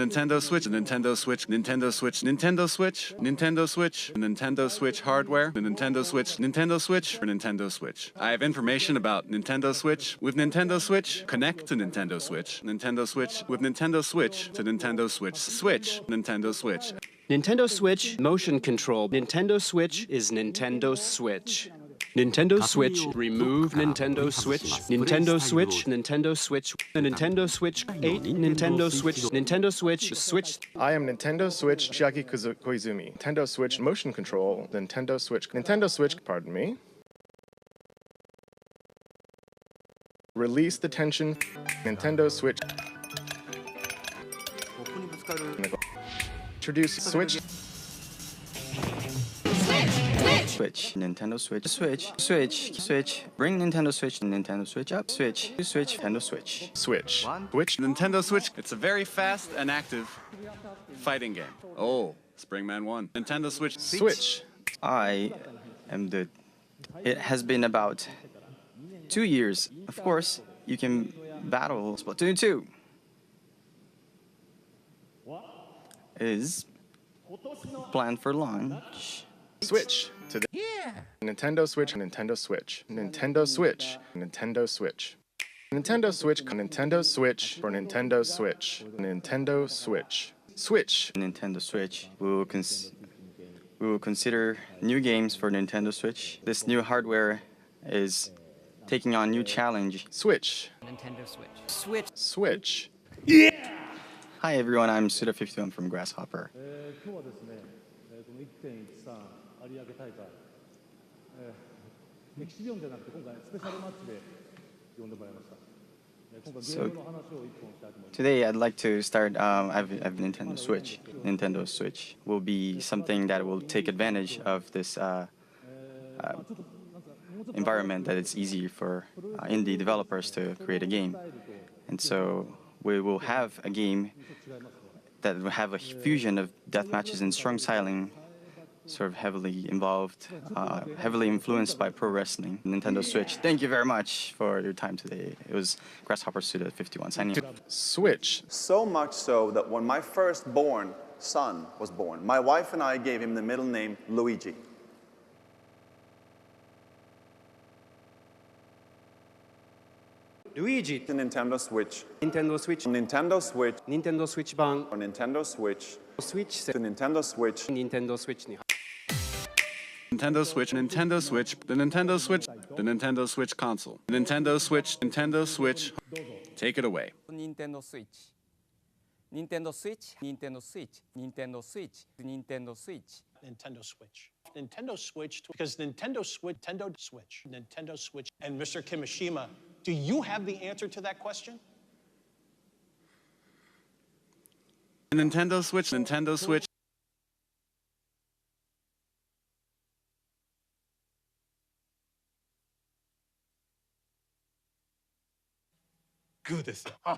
Nintendo Switch, Nintendo Switch, Nintendo Switch, Nintendo Switch, Nintendo Switch, Nintendo Switch hardware, the Nintendo Switch, Nintendo Switch, or Nintendo Switch. I have information about Nintendo Switch. With Nintendo Switch, connect to Nintendo Switch. Nintendo Switch with Nintendo Switch to Nintendo Switch. Switch, Nintendo Switch. Nintendo Switch motion control. Nintendo Switch is Nintendo Switch. Nintendo Switch, remove Nintendo Switch, Nintendo Switch, Nintendo Switch, the Nintendo Switch 8, Nintendo Switch, Nintendo Switch, Switch. I am Nintendo Switch Chiaki Koizumi. Nintendo Switch motion control, Nintendo Switch, pardon me. Release the tension, Nintendo Switch. Introduce Switch. Switch, Nintendo Switch, Switch, bring Nintendo Switch, Nintendo Switch up, Switch, Nintendo Switch. Switch. Nintendo Switch. It's a very fast and active fighting game. Oh, Springman 1. Nintendo Switch. Switch. It has been about 2 years. Of course, you can battle Splatoon 2. Is planned for launch. Switch to the Nintendo Switch, Nintendo Switch, Nintendo Switch, Nintendo Switch, Nintendo Switch, Nintendo Switch for Nintendo Switch, Nintendo Switch, Switch, Nintendo Switch. We will consider new games for Nintendo Switch. This new hardware is taking on new challenge. Switch, Nintendo Switch. Switch. Hi everyone, I'm Suda51 from Grasshopper. So today I'd like to start. I've Nintendo Switch. Nintendo Switch will be something that will take advantage of this environment that it's easy for indie developers to create a game, and so we will have a game that will have a fusion of death matches and strong styling, sort of heavily involved, heavily influenced by pro wrestling. Nintendo Switch. Thank you very much for your time today. It was Grasshopper Suda51 signing off. Switch. So much so that when my firstborn son was born, my wife and I gave him the middle name Luigi. Luigi. The Nintendo Switch. Nintendo Switch. Nintendo Switch. Nintendo Switch 방. Or Nintendo Switch. Switch. The Nintendo Switch. Nintendo Switch. Nintendo Switch, Nintendo Switch, the Nintendo Switch, the Nintendo Switch console. Nintendo Switch, Nintendo Switch. Take it away. Nintendo Switch. Nintendo Switch. Nintendo Switch. Nintendo Switch. Nintendo Switch. Nintendo Switch. Nintendo Switch, because Nintendo Switch. And Mr. Kimishima, do you have the answer to that question? Nintendo Switch, Nintendo Switch. Good.